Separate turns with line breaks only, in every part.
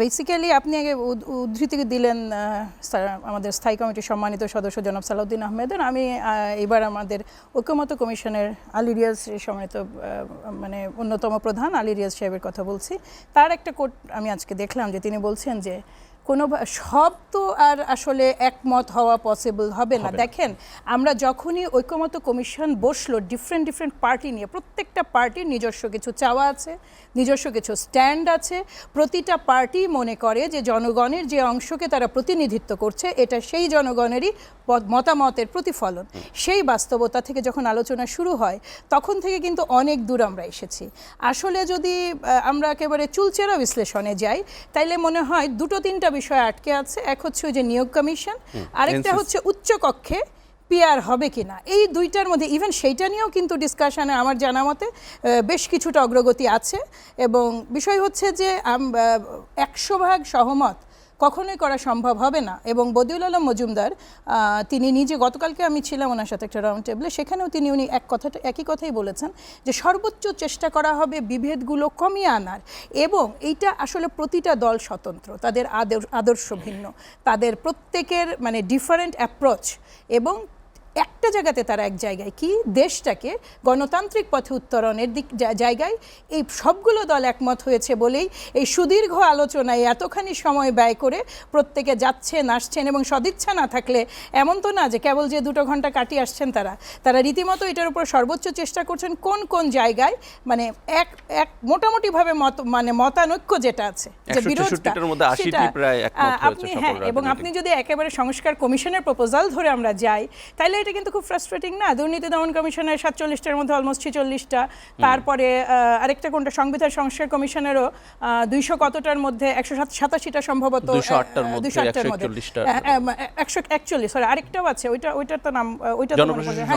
Basically আপনি আগে উদ্ধৃতি দিলেন আমাদের স্থায়ী কমিটির সম্মানিত সদস্য জনাব সালাউদ্দিন আহমেদের। আমি এবার আমাদের ঐক্যমত্য কমিশনের আলী রিয়াজ সম্মানিত মানে অন্যতম প্রধান আলী রিয়াজ সাহেবের কথা বলছি। তার একটা কোট আমি আজকে দেখলাম যে তিনি বলছেন যে কোনো সব তো আর আসলে একমত হওয়া পসিবল হবে না। দেখেন, আমরা যখনই ঐক্যমত্য কমিশন বসলো ডিফারেন্ট পার্টি নিয়ে, প্রত্যেকটা পার্টির নিজস্ব কিছু চাওয়া আছে, নিজস্ব কিছু স্ট্যান্ড আছে। প্রতিটা পার্টি মনে করে যে জনগণের যে অংশকে তারা প্রতিনিধিত্ব করছে এটা সেই জনগণেরই মতামতের প্রতিফলন। সেই বাস্তবতা থেকে যখন আলোচনা শুরু হয় তখন থেকে কিন্তু অনেক দূর আমরা এসেছি। আসলে যদি আমরা একেবারে চুলচেরা বিশ্লেষণে যাই তাইলে মনে হয় দুটো তিনটা বিষয় আটকে আছে। এক হচ্ছে ওই যে নিয়োগ কমিশন, আরেকটা হচ্ছে উচ্চকক্ষে পিআর হবে কিনা। এই দুইটার মধ্যে ইভেন সেইটা নিয়েও কিন্তু ডিসকাশনে আমার জানা মতে বেশ কিছুটা অগ্রগতি আছে। এবং বিষয় হচ্ছে যে 100% সহমত কখনোই করা সম্ভব হবে না। এবং বদিউল আলম মজুমদার তিনি নিজে, গতকালকে আমি ছিলাম ওনার সাথে একটা রাউন্ড টেবলে, সেখানেও উনি একই কথাই বলেছেন যে সর্বোচ্চ চেষ্টা করা হবে বিভেদগুলো কমিয়ে আনার। এবং এইটা আসলে প্রতিটা দল স্বতন্ত্র, তাদের আদর্শ ভিন্ন, তাদের প্রত্যেকের মানে ডিফারেন্ট অ্যাপ্রোচ, এবং একটা জায়গাতে তারা এক জায়গায় কি দেশটাকে গণতান্ত্রিক পথে উত্তরণের জায়গায় এই সবগুলো দল একমত হয়েছে বলেই এই সুদীর্ঘ আলোচনায় এতখানি সময় ব্যয় করে প্রত্যেকে যাচ্ছেন আসছেন। এবং সদিচ্ছা না থাকলে এমন তো না যে কেবল যে 2 ঘন্টা কাটিয়ে আসছেন, তারা রীতিমতো এটার উপর সর্বোচ্চ চেষ্টা করছেন কোন কোন জায়গায় মানে এক মোটামুটিভাবে মতানৈক্য যেটা আছে, যে বিরোধটা আপনি এবং আপনি যদি একেবারে সংস্কার কমিশনের প্রপোজাল ধরে আমরা যাই তাহলে এটা কিন্তু খুব ফ্রাস্ট্রেটিং না। দুর্নীতি দমন কমিশনের 47টার মধ্যে অলমোস্ট 46টা, তারপরে আরেকটা কোনটা সংবিধান সংস্কার কমিশনেরও 200 কতটার মধ্যে 187টা সম্ভবত, 208টার মধ্যে 141, সরি আরেকটাও আছে, ওইটার তো নাম ওইটা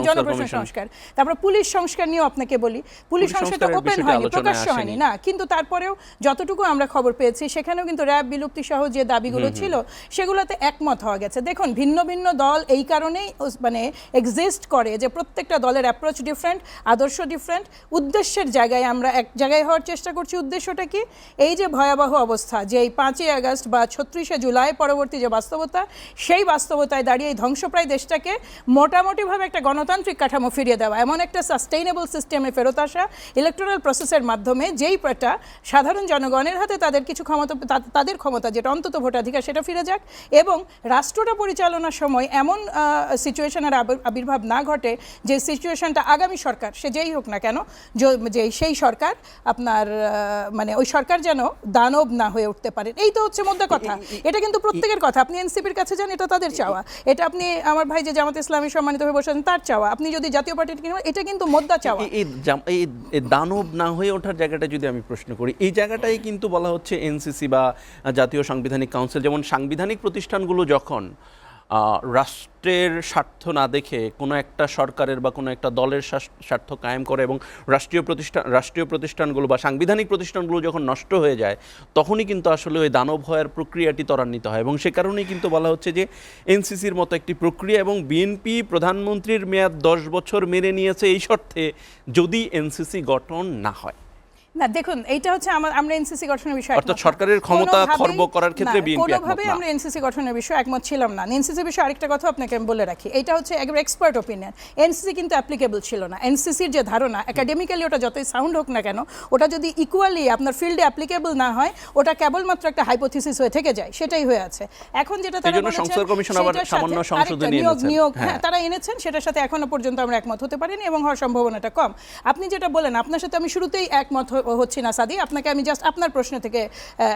জনপ্রশাসন সংস্কার। তারপর পুলিশ সংস্কার নিয়েও আপনাকে বলি, পুলিশ সংস্কারটা ওপেন হয়নি, প্রকাশ্য হয়নি না, কিন্তু তারপরেও যতটুকু আমরা খবর পেয়েছি সেখানেও কিন্তু র্যাব বিলুপ্তি সহ যে দাবিগুলো ছিল সেগুলোতে একমত হওয়া গেছে। দেখুন, ভিন্ন ভিন্ন দল এই কারণেই মানে এক্সিস্ট করে যে প্রত্যেকটা দলের অ্যাপ্রোচ ডিফারেন্ট, আদর্শ ডিফারেন্ট, উদ্দেশ্যের জায়গায় আমরা এক জায়গায় হওয়ার চেষ্টা করছি। উদ্দেশ্যটা কি? এই যে ভয়াবহ অবস্থা, যে এই 5ই আগস্ট বা 36শে জুলাই পরবর্তী যে বাস্তবতা, সেই বাস্তবতায় দাঁড়িয়ে এই ধ্বংসপ্রায় দেশটাকে মোটামুটিভাবে একটা গণতান্ত্রিক কাঠামো ফিরিয়ে দেওয়া, এমন একটা সাস্টেইনেবল সিস্টেমে ফেরত আসা ইলেকটোরাল প্রসেসের মাধ্যমে, যেই একটা সাধারণ জনগণের হাতে তাদের কিছু ক্ষমতা, তাদের ক্ষমতা যেটা অন্তত ভোটাধিকার, সেটা ফিরে যাক। এবং রাষ্ট্রটা পরিচালনার সময় এমন সিচুয়েশনের আবির্ভাব না ঘটে যে সিচুয়েশনটা আগামী সরকার, সে যেই হোক না কেন, যে সেই সরকার আপনার মানে ওই সরকার যেন দানব না হয়ে উঠতে পারেন। এই তো হচ্ছে মোদ্দা কথা। এটা কিন্তু প্রত্যেকের কথা। আপনি এনসিপির কাছে যান, এটা তাদের চাওয়া। এটা আপনি আমার ভাই যে জামাত ইসলামী সম্মানিতভাবে বসেছেন তার চাওয়া। আপনি যদি জাতীয় পার্টির কিনা, এটা কিন্তু মোদ্দা চাওয়া।
এই দানব না হয়ে ওঠার জায়গাটা যদি আমি প্রশ্ন করি, এই জায়গাটাই কিন্তু বলা হচ্ছে এনসিসি বা জাতীয় সাংবিধানিক কাউন্সিল, যেমন সাংবিধানিক প্রতিষ্ঠানগুলো যখন রাষ্ট্রের স্বার্থ না দেখে কোনো একটা সরকারের বা কোনো একটা দলের স্বার্থ কায়েম করে এবং রাষ্ট্রীয় প্রতিষ্ঠানগুলো বা সাংবিধানিক প্রতিষ্ঠানগুলো যখন নষ্ট হয়ে যায়, তখনই কিন্তু আসলে ওই দানব হওয়ার প্রক্রিয়াটি ত্বরান্বিত হয়। এবং সে কারণেই কিন্তু বলা হচ্ছে যে এনসিসির মতো একটি প্রক্রিয়া, এবং বিএনপি প্রধানমন্ত্রীর মেয়াদ 10 বছর মেনে নিয়েছে এই শর্তে যদি এনসিসি গঠন না হয়।
না দেখুন, এইটা হচ্ছে আমরা এনসিসি গঠনের বিষয়ে
অর্থাৎ সরকারের ক্ষমতা খর্ব করার ক্ষেত্রে বিএনপি
কোনোভাবে আমরা এনসিসি গঠনের বিষয়ে একমত ছিলাম না। এনসিসি বিষয়ে আরেকটা কথা আপনাকে আমি বলে রাখি, এটা হচ্ছে একেবারে এক্সপার্ট ওপিনিয়ন। এনসিসি কিন্তু অ্যাপ্লিকেবল ছিল না। এনসিসির যে ধারণা, একাডেমিক্যালি ওটা যতই সাউন্ড হোক না কেন, ওটা যদি ইকুয়ালি আপনার ফিল্ডে অ্যাপ্লিকেবল না হয়, ওটা কেবলমাত্র একটা হাইপোথিসিস হয়ে থেকে যায়, সেটাই হয়ে আছে। এখন যেটা তারা বলেছেন
সংস্কার কমিশন আবার সামান্য সংশোধনী
নিয়োগ তারা এনেছেন, সেটার সাথে এখনো পর্যন্ত আমরা একমত হতে পারিনি এবং হওয়ার সম্ভাবনাটা কম। আপনি যেটা বলেন, আপনার সাথে আমি শুরুতেই একমত হচ্ছি না সাদি। আপনাকে আমি জাস্ট আপনার প্রশ্ন থেকে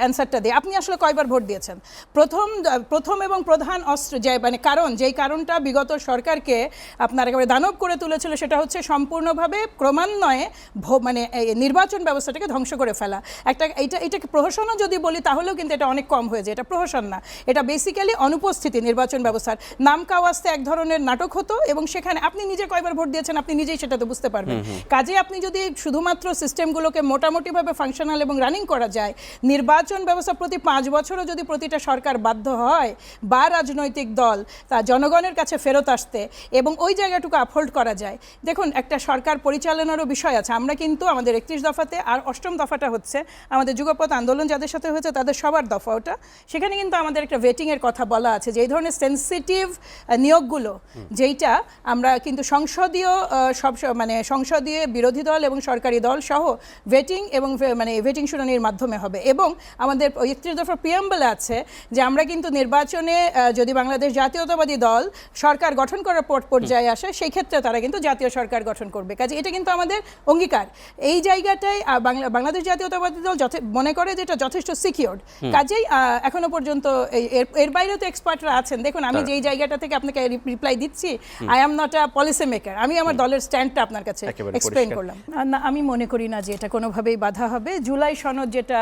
অ্যান্সারটা দিই। আপনি আসলে কয়বার ভোট দিয়েছেন? প্রথম এবং প্রধান অস্ত্র যে মানে যেই কারণটা বিগত সরকারকে আপনার একেবারে দানব করে তুলেছিল, সেটা হচ্ছে সম্পূর্ণভাবে ক্রমান্বয়ে মানে নির্বাচন ব্যবস্থাটাকে ধ্বংস করে ফেলা। এটাকে প্রহসনও যদি বলি তাহলেও কিন্তু এটা অনেক কম হয়ে যায়। এটা প্রহসন না, এটা বেসিক্যালি অনুপস্থিতি নির্বাচন ব্যবস্থার। নাম কাওয়াস্তে এক ধরনের নাটক হতো এবং সেখানে আপনি নিজে কয়বার ভোট দিয়েছেন আপনি নিজেই সেটা তো বুঝতে পারবেন। কাজে আপনি যদি শুধুমাত্র সিস্টেমগুলোকে মোটামুটিভাবে ফাংশনাল এবং রানিং করা যায়, নির্বাচন ব্যবস্থা প্রতি 5 বছরও যদি প্রতিটা সরকার বাধ্য হয় বা রাজনৈতিক দল তা জনগণের কাছে ফেরত আসতে এবং ওই জায়গাটুকু আপহোল্ড করা যায়। দেখুন, একটা সরকার পরিচালনারও বিষয় আছে। আমরা কিন্তু আমাদের 31 দফাতে, আর 8ম দফাটা হচ্ছে আমাদের যুগপৎ আন্দোলন যাদের সাথে হয়েছে তাদের সবার দফা ওটা, সেখানে কিন্তু আমাদের একটা ভেটিংয়ের কথা বলা আছে যে এই ধরনের সেন্সিটিভ নিয়োগগুলো যেইটা আমরা কিন্তু সংসদীয় সংসদীয় বিরোধী দল এবং সরকারি দল সহ ভেটিং এবং ভেটিং শুনানির মাধ্যমে হবে। এবং আমাদের 31 দফার প্রিয়াম্বলে আছে যে আমরা কিন্তু নির্বাচনে যদি বাংলাদেশ জাতীয়তাবাদী দল সরকার গঠন করার পর্যায়ে আসে সেই ক্ষেত্রে তারা কিন্তু জাতীয় সরকার গঠন করবে। কাজে এটা কিন্তু আমাদের অঙ্গীকার। এই জায়গাটাই বাংলাদেশ জাতীয়তাবাদী দল মনে করে যে এটা যথেষ্ট সিকিউরড। কাজেই এখনো পর্যন্ত এর বাইরেও তো এক্সপার্টরা আছেন। দেখুন, আমি যেই জায়গাটা থেকে আপনাকে রিপ্লাই দিচ্ছি, I am not a policy maker, আমি আমার দলের স্ট্যান্ডটা আপনার কাছে এক্সপ্লেইন করলাম। না, আমি মনে করি না যে এটা কোনোভাবেই বাধা হবে। জুলাই সনদ, যেটা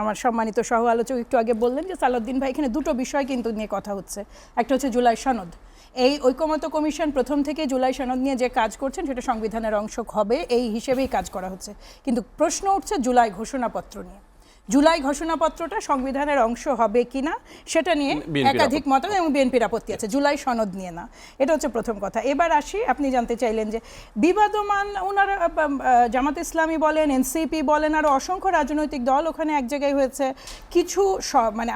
আমার সম্মানিত সহ আলোচক একটু আগে বললেন যে সালাউদ্দিন ভাই, এখানে দুটো বিষয় কিন্তু নিয়ে কথা হচ্ছে। একটা হচ্ছে জুলাই সনদ। এই ঐকমত্য কমিশন প্রথম থেকে জুলাই সনদ নিয়ে যে কাজ করছেন সেটা সংবিধানের অংশ হবে এই হিসেবেই কাজ করা হচ্ছে। কিন্তু প্রশ্ন উঠছে জুলাই ঘোষণাপত্র নিয়ে। জুলাই ঘোষণাপত্রটা সংবিধানের অংশ হবে কিনা সেটা নিয়ে একাধিক মত এবং বিএনপির আপত্তি আছে, জুলাই সনদ নিয়ে না। এটা হচ্ছে প্রথম কথা। এবার আসি, আপনি জানতে চাইলেন যে বিবাদমান ওনারা জামাত ইসলামী বলেন, এনসিপি বলেন, আরও অসংখ্য রাজনৈতিক দল ওখানে এক জায়গায় হয়েছে। কিছু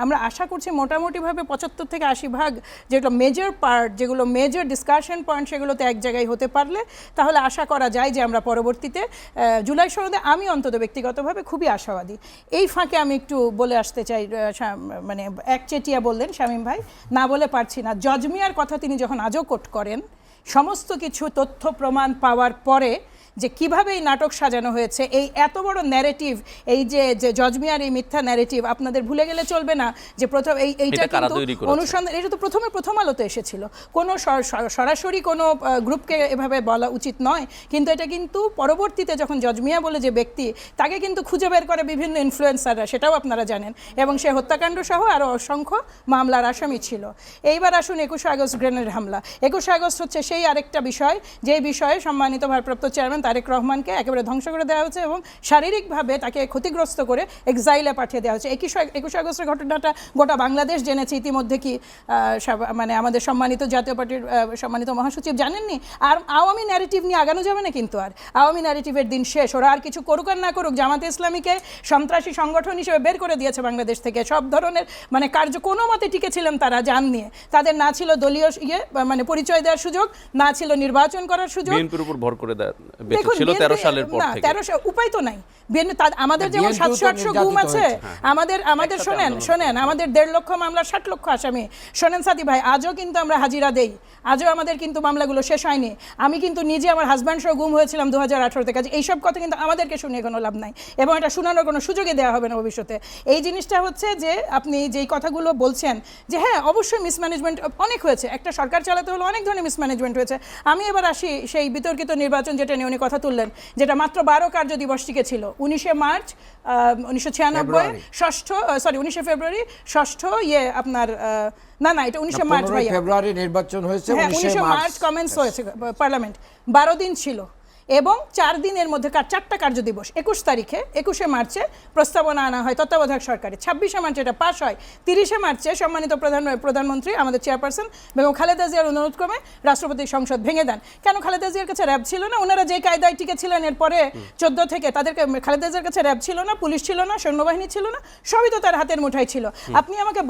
আমরা আশা করছি মোটামুটিভাবে 75 থেকে 80% যেগুলো মেজর পার্ট, যেগুলো মেজর ডিসকাশন পয়েন্ট, সেগুলোতে এক জায়গায় হতে পারলে তাহলে আশা করা যায় যে আমরা পরবর্তীতে জুলাই সনদে, আমি অন্তত ব্যক্তিগতভাবে খুবই আশাবাদী। এই ফাঁকে আমি একটু বলে আসতে চাই, একচেটিয়া বললেন শামীম ভাই, না বলে পারছি না। জজ মিয়ার কথা তিনি যখন আজও কোট করেন, সমস্ত কিছু তথ্য প্রমাণ পাওয়ার পরে যে কিভাবে এই নাটক সাজানো হয়েছে, এই এত বড় ন্যারেটিভ, এই যে জজ মিয়ার এই মিথ্যা ন্যারেটিভ, আপনাদের ভুলে গেলে চলবে না যে প্রথম এইটা কিন্তু অনুসন্ধান, এটা তো প্রথম আলোতে এসেছিল। কোনো সরাসরি কোনো গ্রুপকে এভাবে বলা উচিত নয়, কিন্তু এটা কিন্তু পরবর্তীতে যখন জজ মিয়া বলে যে ব্যক্তি, তাকে কিন্তু খুঁজে বের করে বিভিন্ন ইনফ্লুয়েন্সাররা, সেটাও আপনারা জানেন, এবং সে হত্যাকাণ্ড সহ আরও অসংখ্য মামলার আসামি ছিল। এইবার আসুন 21শে আগস্ট গ্রেনেড হামলা। 21শে আগস্ট হচ্ছে সেই আরেকটা বিষয়, যে বিষয়ে সম্মানিত ভারপ্রাপ্ত চেয়ারম্যান তারেক রহমানকে একেবারে ধ্বংস করে দেওয়া হয়েছে এবং শারীরিকভাবে তাকে ক্ষতিগ্রস্ত করে এক্সাইলে পাঠিয়ে দেওয়া হয়েছে। 21শে আগস্টের ঘটনাটা গোটা বাংলাদেশ জেনেছে ইতিমধ্যে। কি আমাদের সম্মানিত জাতীয় পার্টির সম্মানিত মহাসচিব জানেননি? আর আওয়ামী ন্যারেটিভ নিয়ে আগানো যাবে না কিন্তু। আর আওয়ামী ন্যারেটিভের দিন শেষ। ওরা আর কিছু করুক আর না করুক, জামাতে ইসলামীকে সন্ত্রাসী সংগঠন হিসেবে বের করে দিয়েছে বাংলাদেশ থেকে। সব ধরনের কার্য কোনো মতে টিকেছিলেন তারা জান নিয়ে। তাদের না ছিল দলীয় পরিচয় দেওয়ার সুযোগ, না ছিল নির্বাচন করার সুযোগ।
বিএনপির উপর ভর করে ছিল 13 সালের পর থেকে।
13 উপায় তো নাই। আমাদের যেমন 700-800 গুম আছে, আমাদের শোনেন আমাদের 1.5 লক্ষ মামলার 60 লক্ষ আসামি। শোনেন সাথী ভাই, আজও কিন্তু আমরা হাজিরা দেই, আজও আমাদের কিন্তু মামলাগুলো শেষ হয়নি। আমি কিন্তু নিজে আমার হাজব্যান্ড সহ গুম হয়েছিলাম 2018-তে। কাজে এইসব কথা কিন্তু আমাদেরকে শুনিয়ে কোনো লাভ নাই এবং এটা শোনানোর কোনো সুযোগই দেওয়া হবে না ভবিষ্যতে। এই জিনিসটা হচ্ছে যে আপনি যেই কথাগুলো বলছেন যে হ্যাঁ অবশ্যই মিসম্যানেজমেন্ট অনেক হয়েছে, একটা সরকার চালাতে হলে অনেক ধরনের মিসম্যানেজমেন্ট হয়েছে। আমি এবার আসি সেই বিতর্কিত নির্বাচন যেটা নিয়ে উনি কথা তুললেন, যেটা মাত্র 12 কার্য দিবস টিকেছিল। 19শে মার্চ 1996, 19শে ফেব্রুয়ারি, ষষ্ঠ আপনার না এটা 19শে মার্চ ভাইয়া,
ফেব্রুয়ারি নির্বাচন হয়েছে,
19শে মার্চ কমেন্স হয়েছে পার্লামেন্ট। 12 দিন ছিল এবং 4 দিনের মধ্যে 4টা কার্য দিবস। 21 তারিখে 21শে মার্চে প্রস্তাবনা আনা হয় তত্ত্বাবধায়ক সরকারে, 26শে মার্চে এটা পাশ হয়, 30শে মার্চে সম্মানিত প্রধানমন্ত্রী আমাদের চেয়ারপারসন বেগম খালেদা জিয়ার অনুরোধক্রমে রাষ্ট্রপতি সংসদ ভেঙে দেন। কেন? খালেদা জিয়ার কাছে র্যাব ছিল না। ওনারা যে কায়দায় টিকেছিলেন এরপরে 14 থেকে, তাদেরকে খালেদা জিয়ার কাছে র্যাব ছিল না, পুলিশ ছিল না, সৈন্যবাহিনী ছিল না, সবই তো তার হাতের মুঠায় ছিল। আপনি আমাকে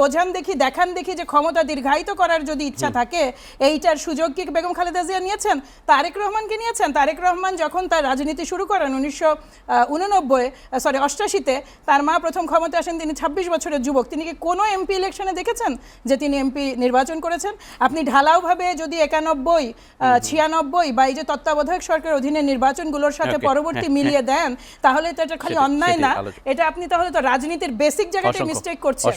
দেখান দেখি যে ক্ষমতা দীর্ঘায়িত করার যদি ইচ্ছা থাকে, এইটার সুযোগ কি বেগম খালেদা জিয়া নিয়েছেন? তারেক রহমানকে নিয়েছেন। তারেক রহমান যখন তার রাজনীতি শুরু করেন 1988-তে, তার মা প্রথম ক্ষমতা আসেন, তিনি 26 বছরের যুবক। তিনি কি কোনো এমপি ইলেকশনে দেখেছেন যে তিনি এমপি নির্বাচন করেছেন? আপনি ঢালাওভাবে যদি 91, 96 বা এই যে তত্ত্বাবধায়ক সরকারের অধীনে নির্বাচনগুলোর সাথে পরবর্তী মিলিয়ে দেন, তাহলে তো এটা খালি অন্যায় না, এটা আপনি তাহলে তো রাজনীতির বেসিক জায়গাতে মিস্টেক করছেন।